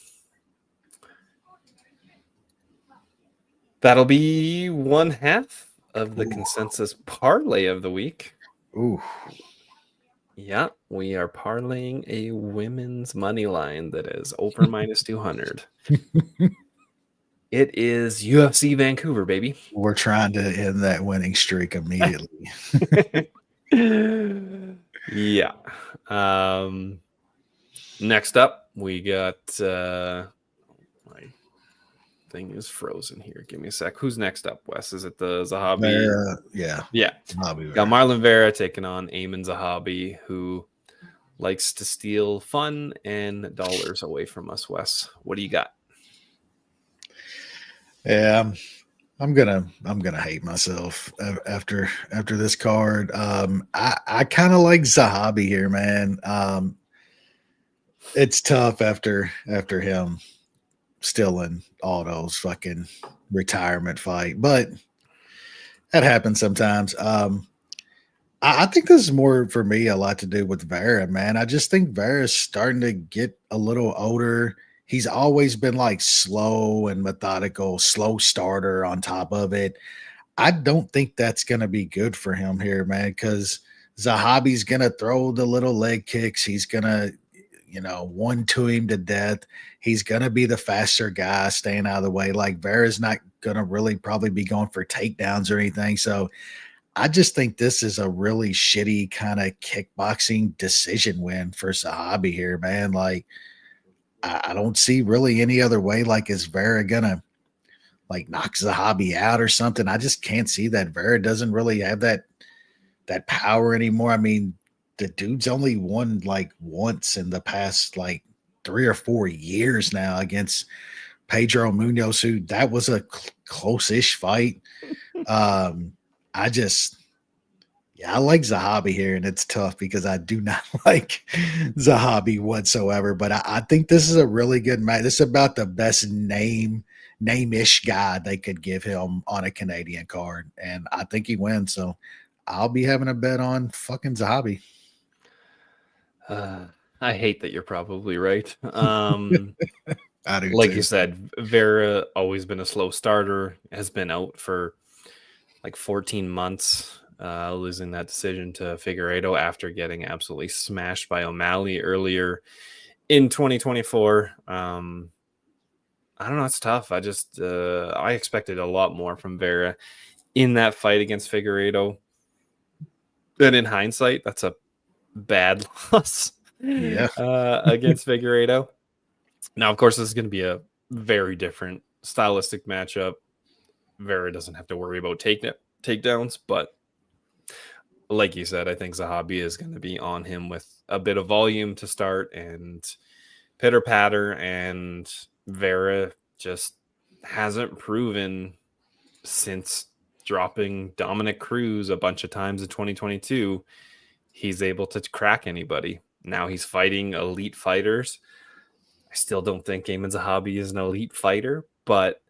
That'll be one half of the consensus parlay of the week. Ooh. Yeah, we are parlaying a women's money line that is over minus 200. It is UFC Vancouver, baby. We're trying to end that winning streak immediately. Yeah. Next up, we got my thing is frozen here. Give me a sec. Who's next up, Wes? Is it the Zahabi? Vera, yeah. Yeah. Zahabi Got Vera. Marlon Vera taking on Eamon Zahabi, who likes to steal fun and dollars away from us, Wes. What do you got? Yeah, I'm gonna hate myself after this card. I kind of like Zahabi here, man. It's tough after him stealing all those fucking retirement fight, but that happens sometimes. I think this is more for me a lot to do with Vera, man. I just think Vera's starting to get a little older. He's always been like slow and methodical, slow starter on top of it. I don't think that's going to be good for him here, man, because Zahabi's going to throw the little leg kicks. He's going to, 1-2 him to death. He's going to be the faster guy staying out of the way. Like Vera's not going to really probably be going for takedowns or anything. So I just think this is a really shitty kind of kickboxing decision win for Zahabi here, man. Like, I don't see really any other way. Like, is Vera gonna like knock Zahabi out or something? I just can't see that. Vera doesn't really have that power anymore. I mean, the dude's only won like once in the past like 3 or 4 years now against Pedro Munoz, who that was a close-ish fight. I like Zahabi here, and it's tough because I do not like Zahabi whatsoever. But I think this is a really good match. This is about the best name-ish guy they could give him on a Canadian card, and I think he wins. So I'll be having a bet on fucking Zahabi. I hate that you're probably right. I do like too. you said, Vera always been a slow starter, has been out for like 14 months, losing that decision to Figueiredo after getting absolutely smashed by O'Malley earlier in 2024. I don't know. It's tough. I expected a lot more from Vera in that fight against Figueiredo. And in hindsight, that's a bad loss against Figueiredo. Now, of course, this is going to be a very different stylistic matchup. Vera doesn't have to worry about takedowns, but like you said, I think Zahabi is going to be on him with a bit of volume to start and pitter patter, and Vera just hasn't proven since dropping Dominic Cruz a bunch of times in 2022 he's able to crack anybody. Now he's fighting elite fighters. I still don't think Eamon Zahabi is an elite fighter, but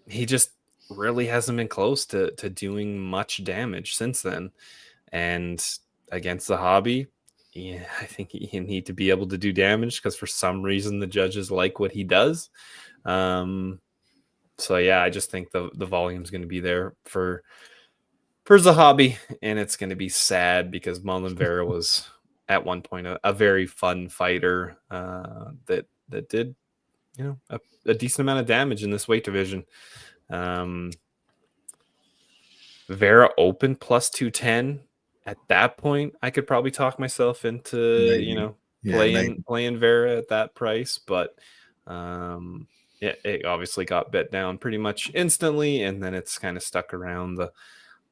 he just really hasn't been close to doing much damage since then. And against Zahabi, I think you need to be able to do damage because for some reason the judges like what he does. So yeah, I just think the volume is going to be there for Zahabi, and it's going to be sad because Marlon Vera was at one point a very fun fighter that did a decent amount of damage in this weight division. Vera open plus 210. At that point, I could probably talk myself into playing Vera at that price, but it obviously got bet down pretty much instantly, and then it's kind of stuck around the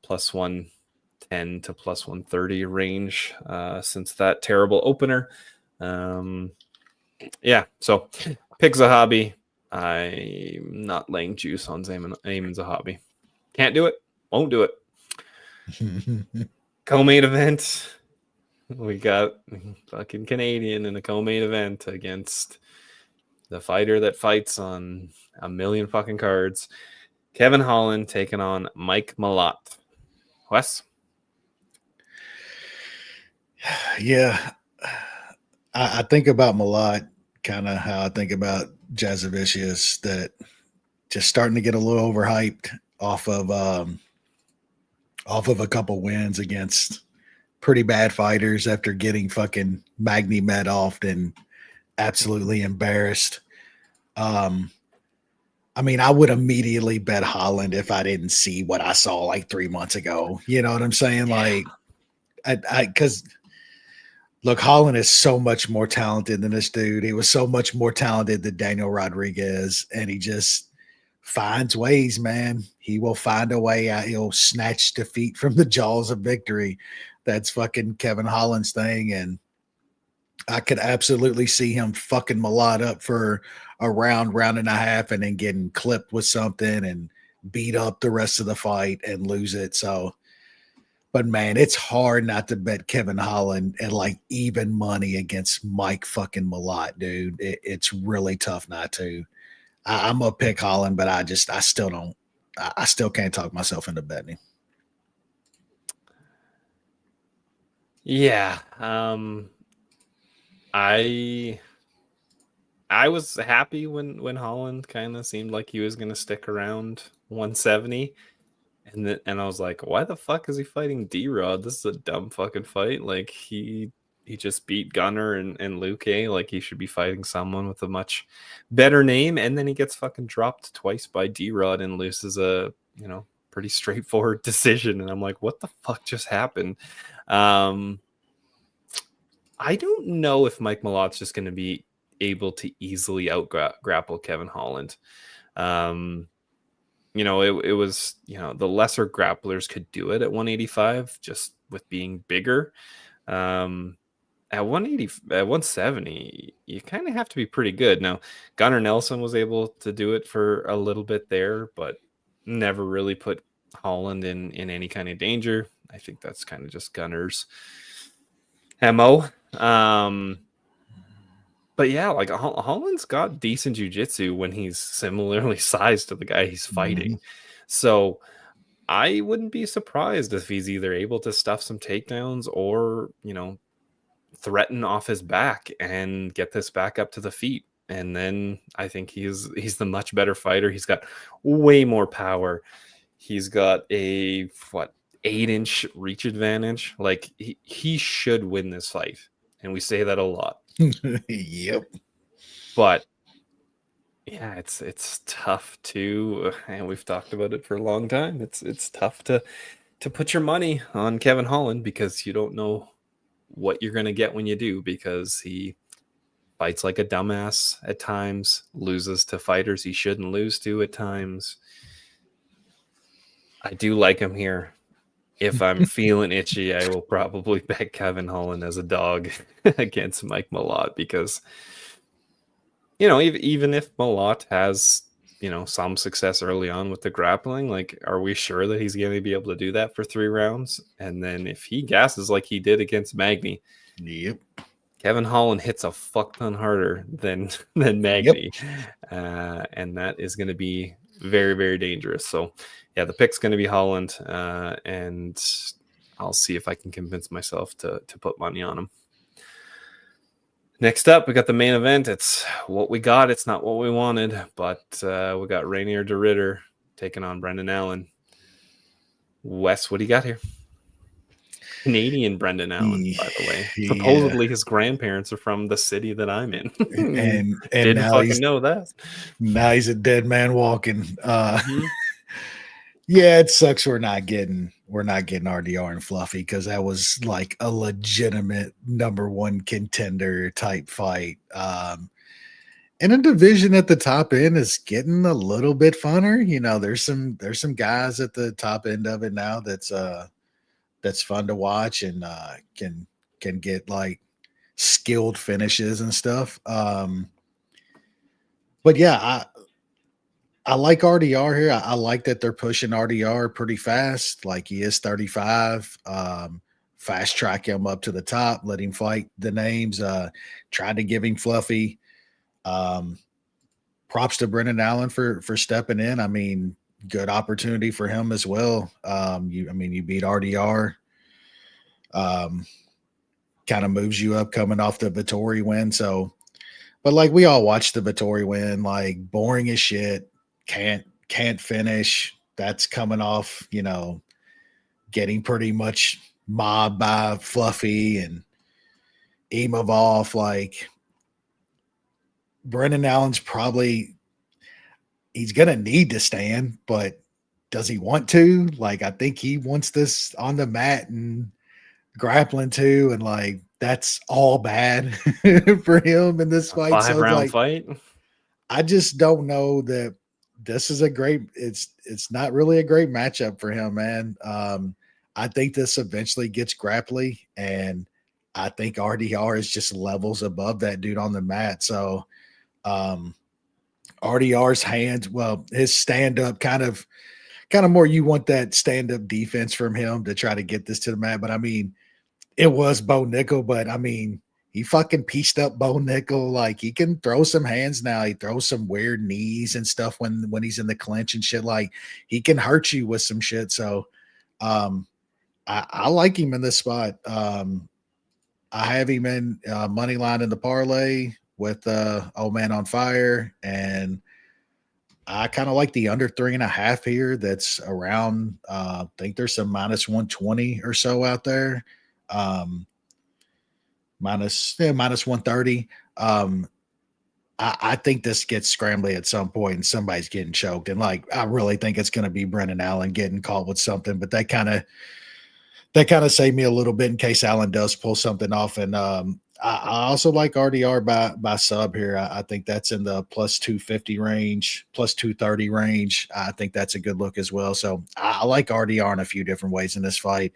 plus 110 to plus 130 range since that terrible opener. So pick Zahabi. I'm not laying juice on Eamon Zahabi. Can't do it. Won't do it. Co-main event. We got fucking Canadian in a co-main event against the fighter that fights on a million fucking cards. Kevin Holland taking on Mike Malott. Wes? Yeah. I think about Malott kind of how I think about Jazavicius, that just starting to get a little overhyped off of off of a couple wins against pretty bad fighters after getting fucking Magny met off and absolutely embarrassed. I mean, I would immediately bet Holland if I didn't see what I saw like 3 months ago. You know what I'm saying? Like, because look, Holland is so much more talented than this dude. He was so much more talented than Daniel Rodriguez, and he just finds ways, man. He will find a way out. He'll snatch defeat from the jaws of victory. That's fucking Kevin Holland's thing. And I could absolutely see him fucking Malott up for a round and a half and then getting clipped with something and beat up the rest of the fight and lose it. So, but man, it's hard not to bet Kevin Holland at like even money against Mike fucking Malott, dude. It's really tough not to. I'm gonna pick Holland, but I still don't. I still can't talk myself into betting. Yeah. I was happy when Holland kind of seemed like he was going to stick around 170, and I was like, why the fuck is he fighting D-Rod? This is a dumb fucking fight. Like he just beat Gunnar and Luque. Like he should be fighting someone with a much better name, and then he gets fucking dropped twice by D-Rod and loses a pretty straightforward decision. And I'm like, what the fuck just happened? I don't know if Mike Malott's just going to be able to easily out-grapple Kevin Holland. It was, the lesser grapplers could do it at 185 just with being bigger. At 170, you kind of have to be pretty good. Now, Gunnar Nelson was able to do it for a little bit there, but never really put Holland in any kind of danger. I think that's kind of just Gunnar's MO. But yeah, like Holland's got decent jiu-jitsu when he's similarly sized to the guy he's fighting. Mm-hmm. So I wouldn't be surprised if he's either able to stuff some takedowns or, threaten off his back and get this back up to the feet. And then I think he's the much better fighter. He's got way more power. He's got a 8-inch reach advantage. Like he should win this fight. And we say that a lot. Yep. But yeah, it's tough to, and we've talked about it for a long time. It's tough to put your money on Kevin Holland because you don't know what you're going to get when you do, because he fights like a dumbass at times, loses to fighters he shouldn't lose to at times. I do like him here. If I'm feeling itchy, I will probably bet Kevin Holland as a dog against Mike Malott because, even if Malott has, some success early on with the grappling, like, are we sure that he's going to be able to do that for 3 rounds? And then if he gasses like he did against Magny, yep, Kevin Holland hits a fuck ton harder than Magny. Yep. And that is going to be very, very dangerous. So yeah, the pick's going to be Holland, and I'll see if I can convince myself to put money on him. Next up, we got the main event. It's what we got. It's not what we wanted, but we got Rainier de Ridder taking on Brendan Allen. Wes, what do you got here? Canadian Brendan Allen, by the way. Supposedly his grandparents are from the city that I'm in. and didn't fucking know that. Now he's a dead man walking. Mm-hmm. Yeah, it sucks we're not getting RDR and Fluffy, because that was like a legitimate number 1 contender type fight. And a division at the top end is getting a little bit funner. There's some guys at the top end of it now that's fun to watch and can get like skilled finishes and stuff. But yeah, I like RDR here. I like that they're pushing RDR pretty fast. Like, he is 35. Fast track him up to the top, let him fight the names. Tried to give him Fluffy. Props to Brendan Allen for stepping in. I mean, good opportunity for him as well. You beat RDR. Kind of moves you up coming off the Vettori win. So, but like, we all watched the Vettori win, like, boring as shit. Can't finish. That's coming off, getting pretty much mobbed by Fluffy and Imavov. Like, Brendan Allen's he's going to need to stand, but does he want to? Like, I think he wants this on the mat and grappling too. And like, that's all bad for him in this fight. So it's 5-round like, fight. I just don't know that this is it's not really a great matchup for him, man. I think this eventually gets grapply, and I think RDR is just levels above that dude on the mat. So RDR's hands, well, his stand-up kind of more, you want that stand-up defense from him to try to get this to the mat. But I mean, it was Bo Nickel, but I mean, he fucking pieced up Bo Nickel. Like, he can throw some hands now. He throws some weird knees and stuff when he's in the clinch and shit. Like, he can hurt you with some shit. So I like him in this spot. I have him in money line in the parlay with Old Man on Fire, and I kind of like the under 3.5 here. That's around I think there's some minus 120 or so out there. Minus 130. I think this gets scrambly at some point and somebody's getting choked. And like, I really think it's going to be Brendan Allen getting caught with something, but that kind of saved me a little bit in case Allen does pull something off. And I also like RDR by sub here. I think that's in the plus 250 range, plus 230 range. I think that's a good look as well. So I like RDR in a few different ways in this fight.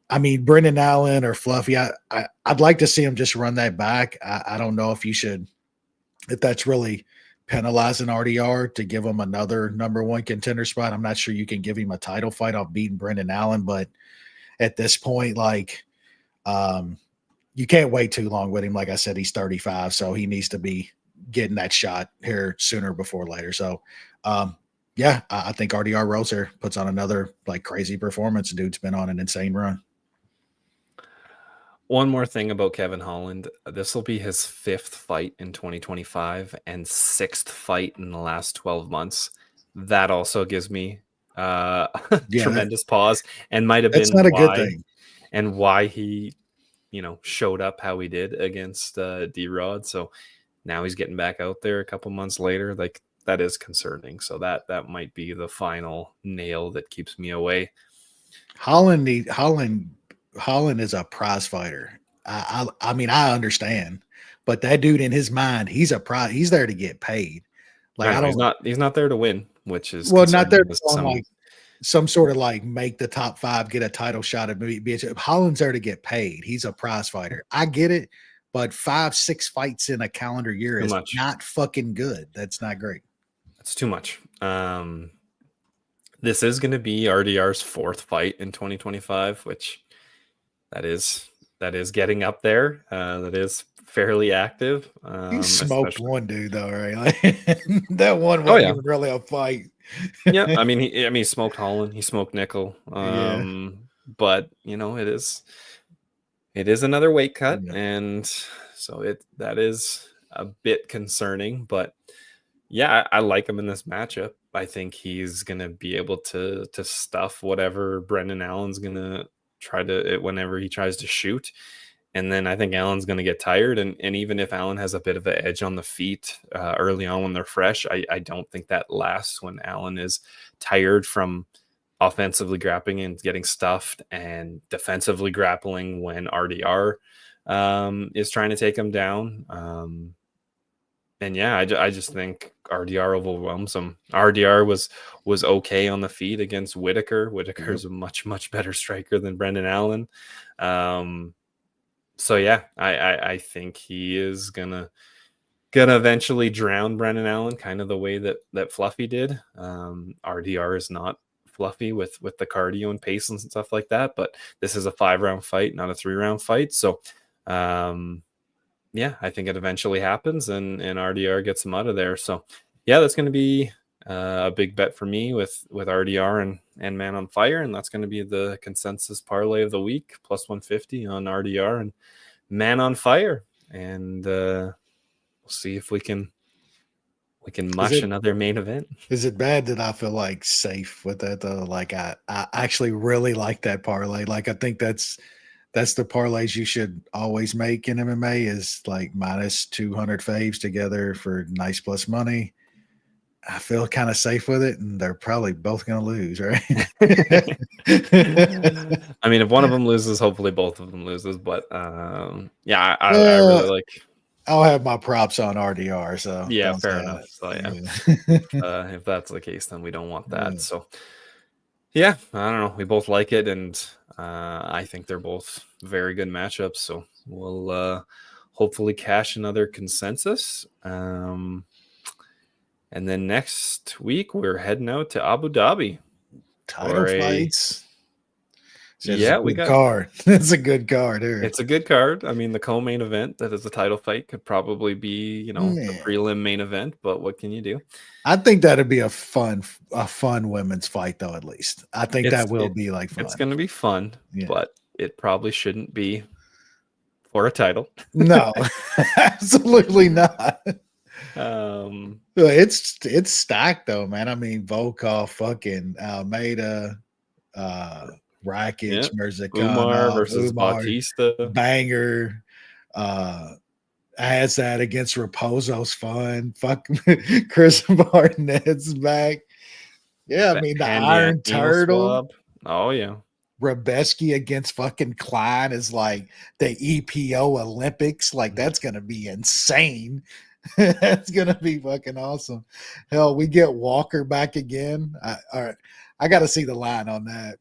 I mean, Brendan Allen or Fluffy, I'd like to see him just run that back. I don't know if that's really penalizing RDR to give him another number one contender spot. I'm not sure you can give him a title fight off beating Brendan Allen, but at this point, like, you can't wait too long with him. Like I said, he's 35, so he needs to be getting that shot here sooner before later. So, yeah, I think RDR rolls here, puts on another like crazy performance. Dude's been on an insane run. One more thing about Kevin Holland. This will be his 5th fight in 2025 and 6th fight in the last 12 months. That also gives me tremendous pause, and might have been not a good thing. And why he, showed up how he did against D-Rod. So now he's getting back out there a couple months later. Like, that is concerning. So that might be the final nail that keeps me away. Holland is a prize fighter. I mean, I understand, but that dude in his mind, he's there to get paid. Like, he's not there to win, which is not there to some sort of like make the top 5, get a title shot at me. Holland's there to get paid. He's a prize fighter. I get it, but 5-6 fights in a calendar year is not fucking good. That's not great. That's too much. This is going to be RDR's 4th fight in 2025, which that is getting up there. That is fairly active. He smoked one dude though, right? Like, that one wasn't even really a fight. Yeah, I mean, he smoked Holland, he smoked Nickel. But it is another weight cut, and so that is a bit concerning. But yeah, I like him in this matchup. I think he's gonna be able to stuff whatever Brendan Allen's gonna try to whenever he tries to shoot. And then I think Allen's going to get tired. And even if Allen has a bit of an edge on the feet early on when they're fresh, I don't think that lasts when Allen is tired from offensively grappling and getting stuffed, and defensively grappling when RDR is trying to take him down. And yeah, I just think RDR overwhelms him. RDR was okay on the feet against Whitaker. Whitaker's a much, much better striker than Brendan Allen. So yeah, I think he is gonna eventually drown Brendan Allen, kind of the way that Fluffy did. RDR is not Fluffy with the cardio and pace and stuff like that, but this is a 5-round fight, not a 3-round fight. So yeah, I think it eventually happens, and RDR gets him out of there. So yeah, that's going to be a big bet for me with RDR and Man on Fire, and that's going to be the consensus parlay of the week, plus 150 on RDR and Man on Fire. And we'll see if we can We can mush another main event. Is it bad that I feel like safe with that though? Like I actually really like that parlay. Like I think that's the parlays you should always make in MMA is like minus 200 faves together for nice plus money. I feel kind of safe with it, and they're probably both going to lose, right? I mean, if one of them loses, hopefully both of them loses. But yeah, I really like. I'll have my props on RDR. So yeah, fair enough. So yeah, if that's the case, then we don't want that. Yeah. So yeah, I don't know. We both like it, and I think they're both very good matchups. So we'll hopefully cash another consensus. And then next week we're heading out to Abu Dhabi. Title fights. Yeah, we got card. It's a good card here. It's a good card. I mean, the co-main event that is the title fight could probably be, the prelim main event. But what can you do? I think that'd be a fun women's fight, though. At least I think that will be like fun. It's going to be fun, but it probably shouldn't be for a title. No, absolutely not. It's stacked though, man. I mean, Volkov, fucking Almeida, Rakic, Mirzakhanov, Umar versus Bautista, banger. Has that against Raposo's fun. Fuck, Chris Barnett's back. Yeah, I mean the Iron Turtle. Swab. Oh yeah. Rabeski against fucking Klein is like the EPO Olympics. Like that's gonna be insane. That's gonna be fucking awesome. Hell, we get Walker back again. All right, I got to see the line on that.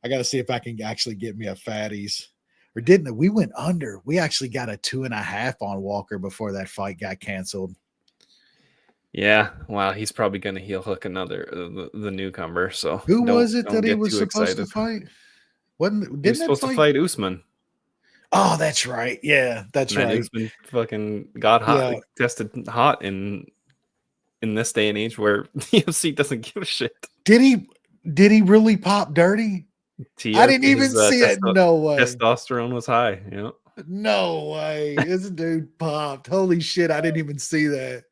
I got to see if I can actually get me a fatties. Or didn't we went under? We actually got a 2.5 on Walker before that fight got canceled. Yeah, wow, he's probably gonna heel hook another the newcomer. So who was it that he was supposed to fight? He was supposed to fight Usman. Oh, that's right. Yeah, that's right. Usman fucking got hot, tested hot in this day and age where the UFC doesn't give a shit. Did he really pop dirty? I didn't even see it. No way. Testosterone was high. No way. This dude popped. Holy shit! I didn't even see that.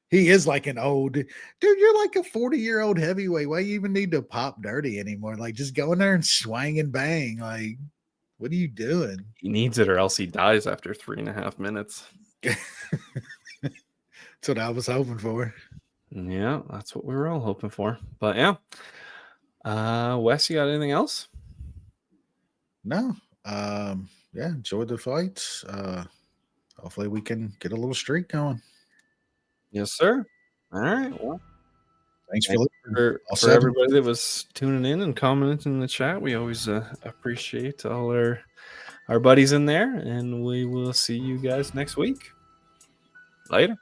He is like an old dude. You're like a 40-year-old heavyweight. Why you even need to pop dirty anymore? Like just go in there and swing and bang. Like, what are you doing? He needs it, or else he dies after 3.5 minutes. That's what I was hoping for. Yeah, that's what we were all hoping for. But yeah. Wes, you got anything else? No. Yeah, enjoyed the fights. Hopefully we can get a little streak going. Yes, sir. All right. Well, thanks for everybody that was tuning in and commenting in the chat. We always appreciate all our buddies in there, and we will see you guys next week. Later.